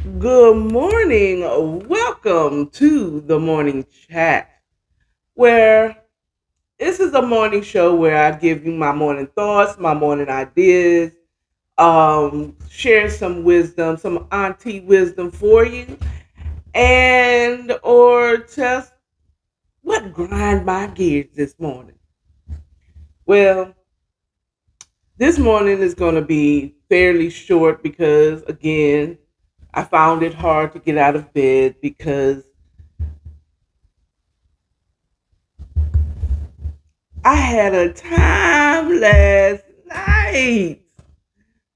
Good morning. Welcome to the morning chat, where this is a morning show where I give you my morning thoughts, my morning ideas, share some wisdom, some auntie wisdom for you, and or just what grind my gears this morning. Well, this morning is going to be fairly short because again, I found it hard to get out of bed because I had a time last night.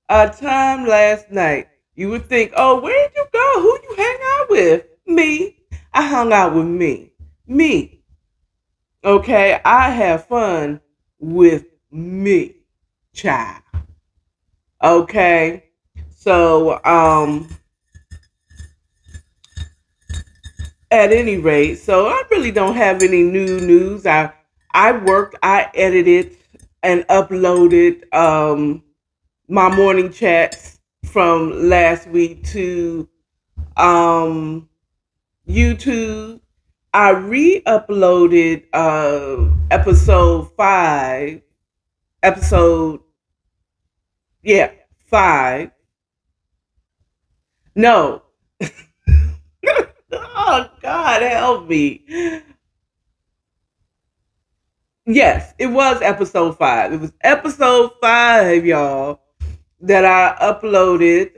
A time last night. You would think, oh, where did you go? Who you hang out with? Me. I hung out with me. Me. Okay. I have fun with me. Child. Okay. So, at any rate, so I really don't have any new news. I edited and uploaded my morning chats from last week to um, YouTube. I re-uploaded episode 5, episode yeah 5. No, oh God, help me. Yes, it was episode 5. It was episode 5, y'all, that I uploaded.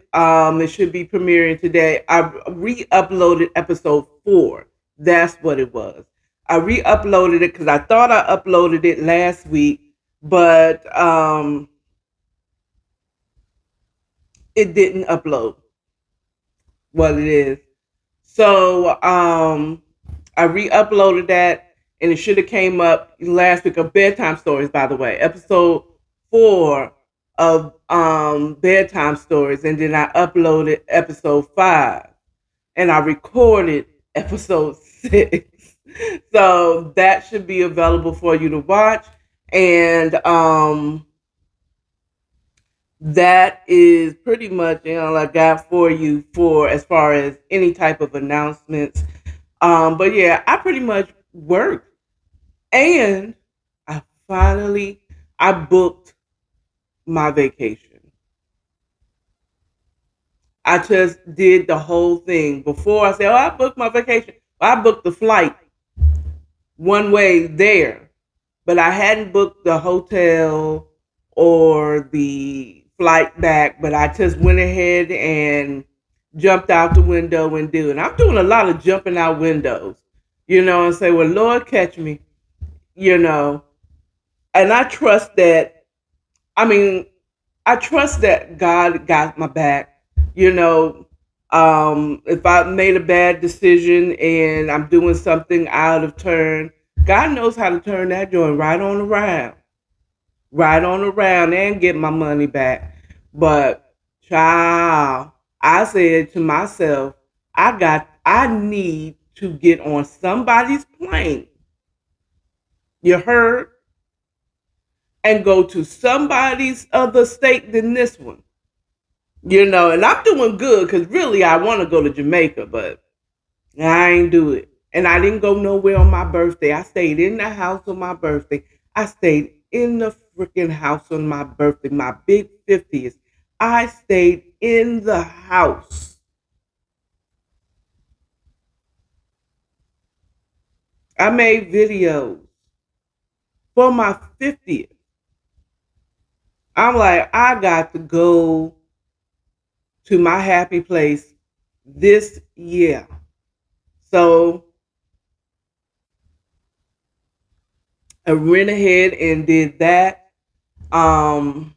It should be premiering today. I re-uploaded episode 4. That's what it was. I re-uploaded it because I thought I uploaded it last week, but it didn't upload what it is. So I re-uploaded that, and it should have came up last week of bedtime stories. By the way, episode 4 of bedtime stories, and then I uploaded episode 5, and I recorded episode 6. So that should be available for you to watch, and that is pretty much I got for you for as far as any type of announcements. But yeah, I pretty much worked, and I finally I booked my vacation. I just did the whole thing before I said, "Oh, I booked my vacation." I booked the flight one way there, but I hadn't booked the hotel or the flight back. But I just went ahead and jumped out the window and do it. I'm doing a lot of jumping out windows, and say, "Well, Lord, catch me," you know. And I trust that. I mean, I trust that God got my back. You know, if I made a bad decision and I'm doing something out of turn, God knows how to turn that joint right on around, and get my money back. But, child, I said to myself, I need to get on somebody's plane. You heard? And go to somebody's other state than this one. And I'm doing good because really I want to go to Jamaica, but I ain't do it. And I didn't go nowhere on my birthday. I stayed in the house on my birthday. I stayed in the freaking house on my birthday, my big 50th. I stayed in the house. I made videos for my 50th. I'm like, I got to go to my happy place this year. So I went ahead and did that. Um,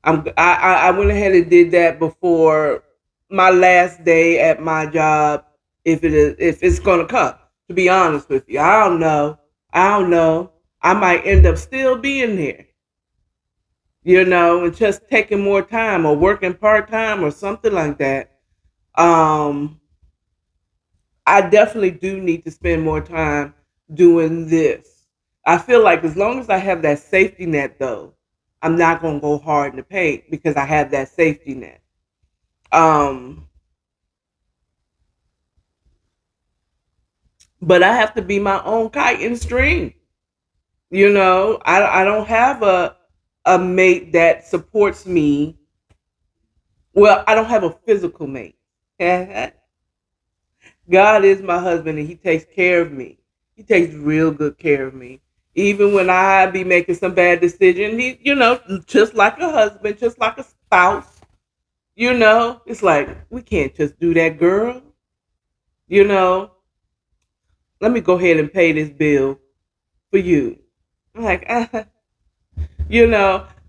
I went ahead and did that before my last day at my job, if it's gonna come. To be honest with you, I don't know. I don't know. I might end up still being there, and just taking more time or working part time or something like that. Um, I definitely do need to spend more time doing this. I feel like as long as I have that safety net, though, I'm not gonna go hard in the paint because I have that safety net. Um, but I have to be my own kite and string. I don't have a mate that supports me. Well, I don't have a physical mate. God is my husband and he takes care of me. He takes real good care of me. Even when I be making some bad decisions, just like a husband, just like a spouse, it's like, we can't just do that, girl. You know, let me go ahead and pay this bill for you. I'm like, so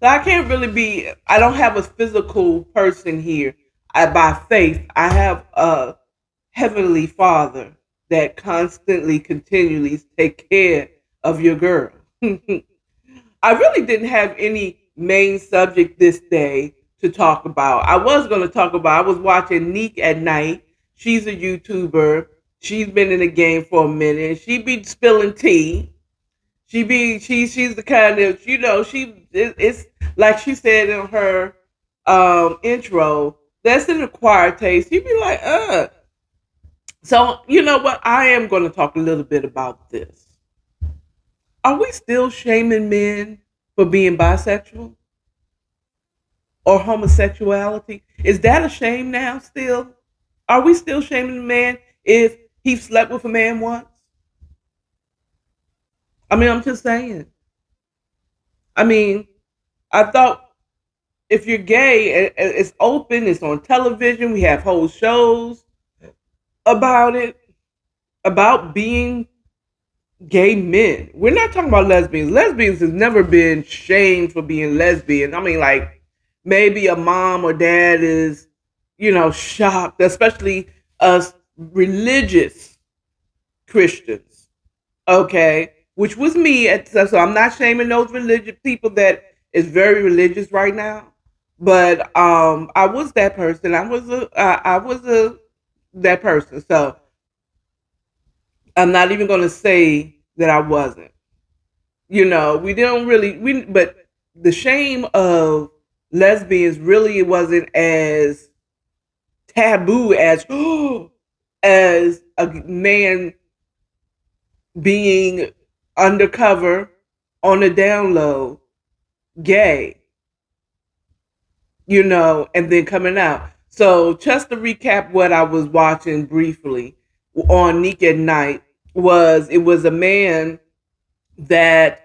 I can't really I don't have a physical person here. By faith, I have a heavenly Father that constantly, continually take care of your girl. I really didn't have any main subject this day to talk about. I was going to talk about, I was watching Neek at Night. She's a YouTuber. She's been in the game for a minute. She be spilling tea. She's the kind of, it's like she said in her intro, that's an acquired taste. She'd be like, So, you know what? I am going to talk a little bit about this. Are we still shaming men for being bisexual or homosexuality? Is that a shame now still? Are we still shaming a man if he slept with a man once? I mean, I'm just saying. I mean, I thought if you're gay, it's open, it's on television, we have whole shows about it, about being gay men. We're not talking about lesbians. Lesbians has never been shamed for being lesbian. I mean, like maybe a mom or dad is, shocked, especially us religious Christians. Okay, which was me. So I'm not shaming those religious people that is very religious right now. But I was that person. I was a that person. So I'm not even going to say that I wasn't. We don't really but the shame of lesbians really wasn't as taboo as as a man being undercover on the down low gay, and then coming out. So just to recap what I was watching briefly on Neek at Night it was a man that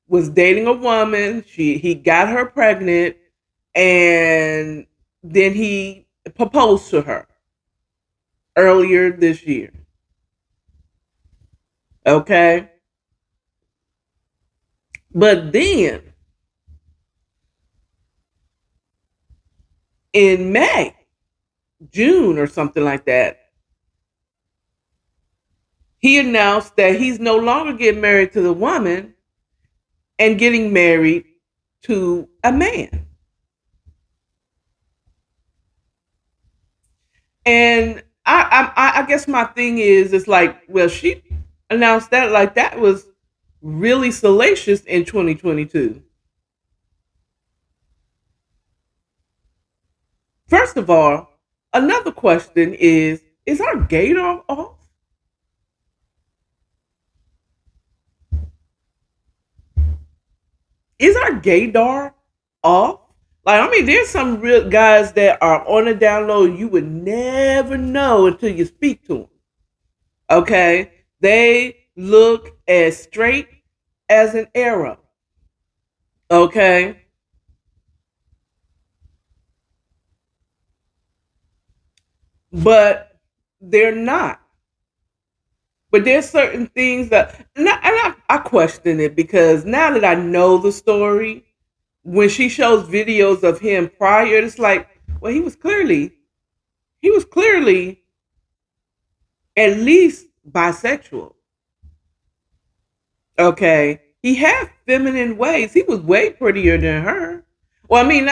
was dating a woman. He got her pregnant, and then he proposed to her earlier this year. Okay, but then in May, June, or something like that, he announced that he's no longer getting married to the woman and getting married to a man. And I guess my thing is, it's like, well, she announced that like that was really salacious in 2022. First of all, another question is our gaydar off? Is our gaydar off? Like, I mean, there's some real guys that are on the down low you would never know until you speak to them. Okay? They look as straight as an arrow. Okay? But they're not. But there's certain things that, I question it because now that I know the story, when she shows videos of him prior, it's like, well, he was clearly at least bisexual. Okay. He had feminine ways. He was way prettier than her. Well, I mean,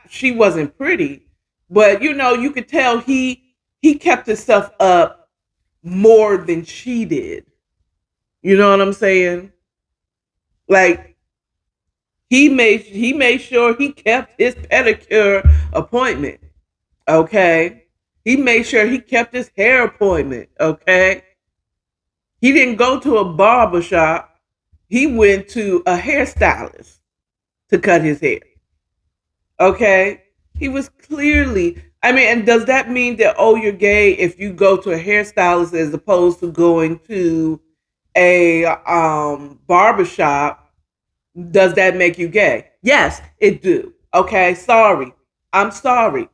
she wasn't pretty, but you could tell he kept himself up more than she did. You know what I'm saying? Like He made sure he kept his pedicure appointment. Okay. He made sure he kept his hair appointment. Okay. He didn't go to a barber shop. He went to a hairstylist to cut his hair. Okay. He was clearly, I mean, and does that mean that, oh, you're gay if you go to a hairstylist as opposed to going to a barbershop? Does that make you gay? Yes, it do. Okay, sorry. I'm sorry.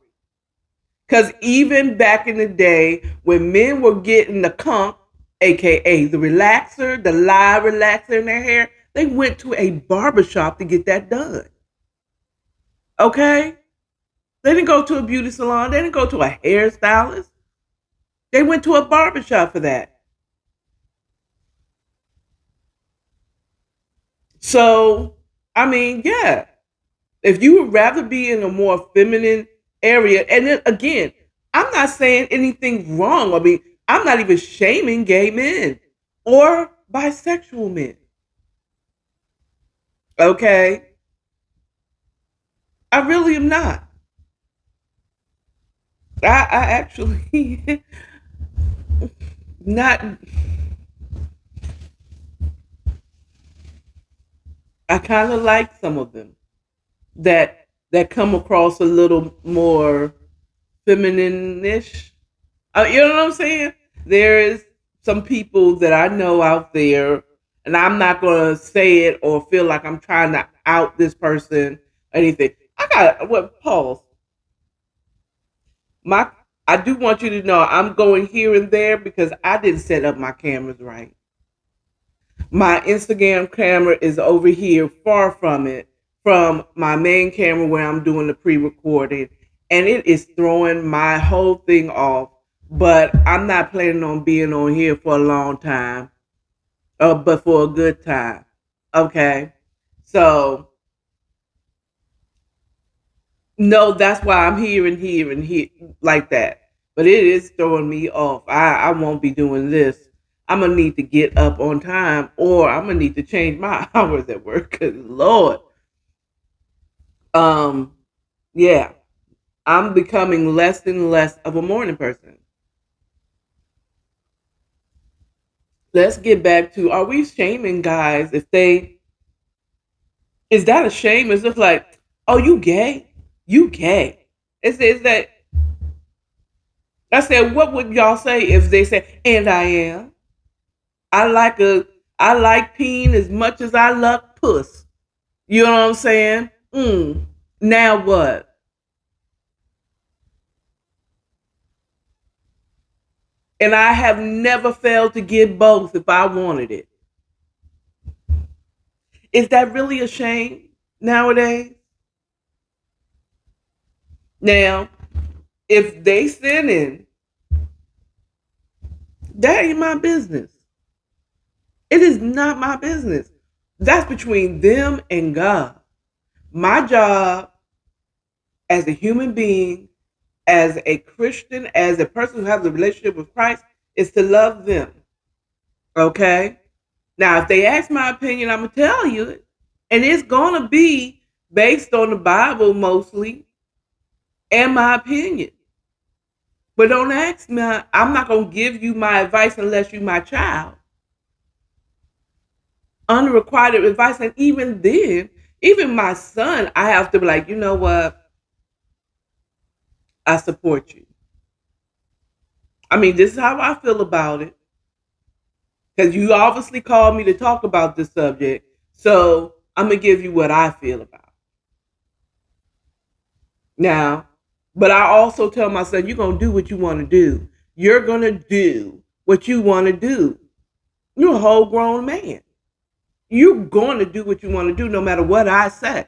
Because even back in the day when men were getting the conk, aka the relaxer, the live relaxer in their hair, they went to a barbershop to get that done. Okay? They didn't go to a beauty salon. They didn't go to a hairstylist. They went to a barbershop for that. So, I mean, yeah. If you would rather be in a more feminine area, and then again, I'm not saying anything wrong. I mean, I'm not even shaming gay men or bisexual men. Okay? I really am not. I actually not, I kind of like some of them that come across a little more feminine-ish. You know what I'm saying? There is some people that I know out there, and I'm not gonna say it or feel like I'm trying to out this person or anything. I got what pause. My I do want you to know I'm going here and there because I didn't set up my cameras right. My Instagram camera is over here, far from it, from my main camera where I'm doing the pre-recording, and it is throwing my whole thing off. But I'm not planning on being on here for a long time, but for a good time. Okay, so no, that's why I'm here and here and here like that. But it is throwing me off. I won't be doing this. I'm gonna need to get up on time, or I'm gonna need to change my hours at work. Cause Lord, um, yeah, I'm becoming less and less of a morning person. Let's get back to: are we shaming guys if they? Is that a shame? It's just like, oh, you gay, you gay. Is that? I said, what would y'all say if they say, and I am? I like a I like peeing as much as I love puss. You know what I'm saying? Now what? And I have never failed to get both if I wanted it. Is that really a shame nowadays? Now, if they sinning, that ain't my business. It is not my business. That's between them and God. My job as a human being, as a Christian, as a person who has a relationship with Christ, is to love them. Okay? Now, if they ask my opinion, I'm going to tell you it. And it's going to be based on the Bible mostly and my opinion. But don't ask me. I'm not going to give you my advice unless you're my child. Unrequited advice. And even then, even my son, I have to be like, you know what? I support you. I mean, this is how I feel about it. Because you obviously called me to talk about this subject. So I'm going to give you what I feel about it. Now, but I also tell my son, you're going to do what you want to do. You're going to do what you want to do. You're a whole grown man. You're going to do what you want to do no matter what I say.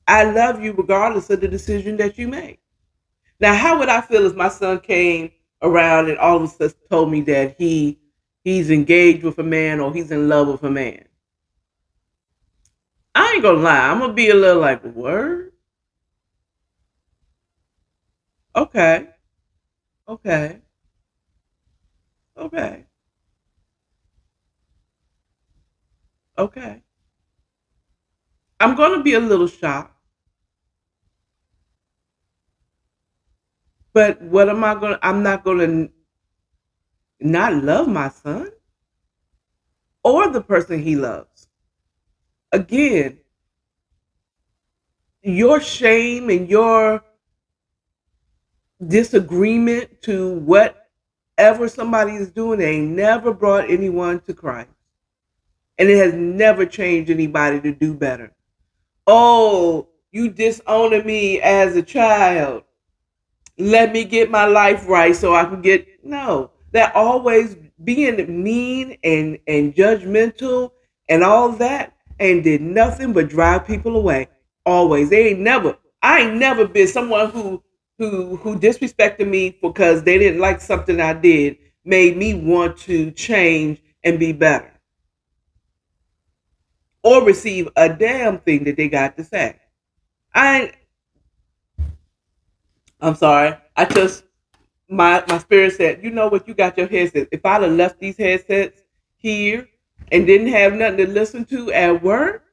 I love you regardless of the decision that you make. Now, how would I feel if my son came around and all of a sudden told me that he's engaged with a man or he's in love with a man? I ain't gonna lie. I'm gonna be a little like, word? Okay, okay, okay. Okay. I'm going to be a little shocked, but what am I going to, I'm not going to not love my son or the person he loves. Again, your shame and your disagreement to whatever somebody is doing ain't never brought anyone to Christ. And it has never changed anybody to do better. Oh, you disowning me as a child. Let me get my life right so I can get no. That always being mean and judgmental and all that and did nothing but drive people away. Always. They ain't never I ain't never been someone who disrespected me because they didn't like something I did made me want to change and be better or receive a damn thing that they got to say. I I'm sorry. I just my spirit said, you know what, you got your headset. If I'd have left these headsets here and didn't have nothing to listen to at work,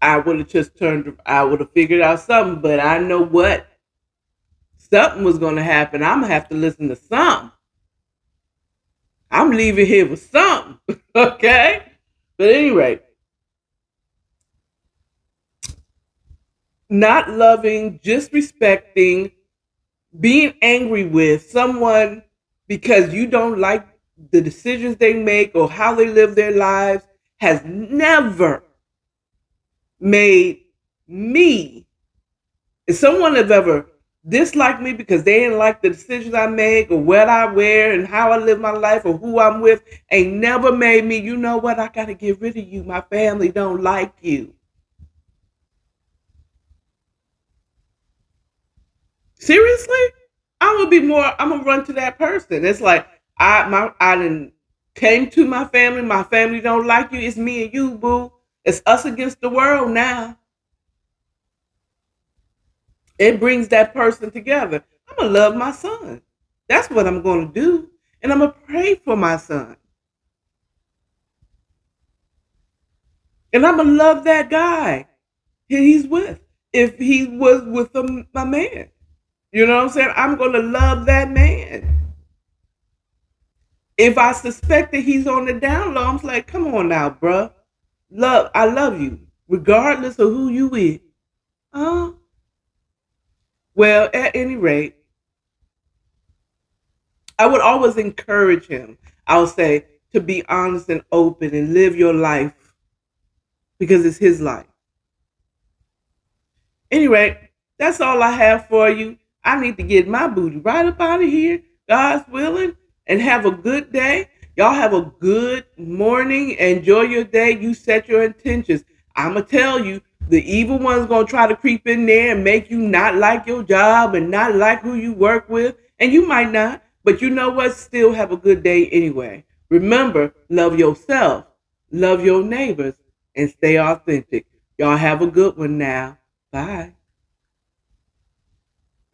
I would have just I would have figured out something, but I know what something was gonna happen. I'm gonna have to listen to something. I'm leaving here with something. Okay? But anyway, not loving, disrespecting, being angry with someone because you don't like the decisions they make or how they live their lives has never made me, if someone has ever disliked me because they didn't like the decisions I make or what I wear and how I live my life or who I'm with, ain't never made me, you know what, I gotta get rid of you. My family don't like you. Seriously? I'm gonna be more. I'm gonna run to that person. It's like I didn't came to my family. My family don't like you. It's me and you, boo. It's us against the world now. It brings that person together. I'm gonna love my son. That's what I'm gonna do, and I'm gonna pray for my son, and I'm gonna love that guy he's with. If he was with my man, you know what I'm saying. I'm gonna love that man. If I suspect that he's on the down low, I'm like, come on now, bruh. I love you, regardless of who you with. Uh, well, at any rate, I would always encourage him. I would say to be honest and open and live your life because it's his life. Anyway, that's all I have for you. I need to get my booty right up out of here, God's willing, and have a good day. Y'all have a good morning. Enjoy your day. You set your intentions. I'm going to tell you, the evil one's going to try to creep in there and make you not like your job and not like who you work with. And you might not, but you know what? Still have a good day anyway. Remember, love yourself, love your neighbors, and stay authentic. Y'all have a good one now. Bye.